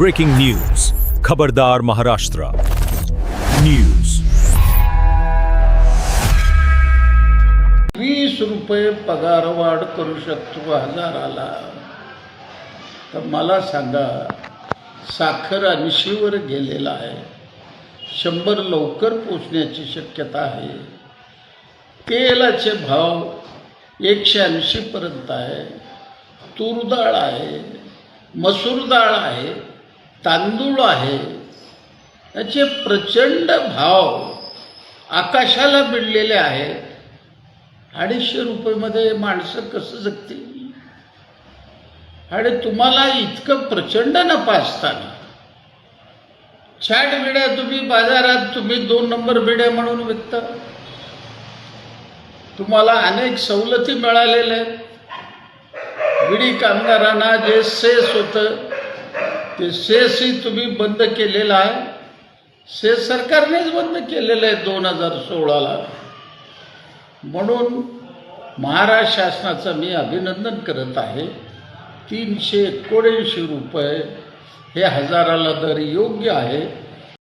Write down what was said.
Breaking news खबरदार Maharashtra news. 20 रुपये पगार वाढ करू शकतो हजाराला, तर मला सांगा, साखर 80 वर गेलेला आहे, 100 लवकर पोचण्याची शक्यता आहे, तेलाचे भाव 180 पर्यंत आहे, तूर डाळ आहे, मसूर डाळ आहे, तांदूळ आहे, याचे प्रचंड भाव आकाशाला भिडलेले आहेत। 250 रुपयामध्ये माणसं कसं जगतील? आणि तुम्हाला इतकं प्रचंड नफा असताना छाट बिड्या तुम्ही बाजारात 2 नंबर बिड्या म्हणून विकता। तुम्हाला अनेक सवलती मिळालेल्या आहेत। बिडी कामगारांना जे सेस होतं ते सेसही तुम्ही बंद केलेलं आहे। सेस सरकारनेच बंद केलेलं आहे 2016ला। म्हणून महाराष्ट्र शासनाचं मी अभिनंदन करत आहे। 379 रुपये हे हजाराला दर योग्य आहे।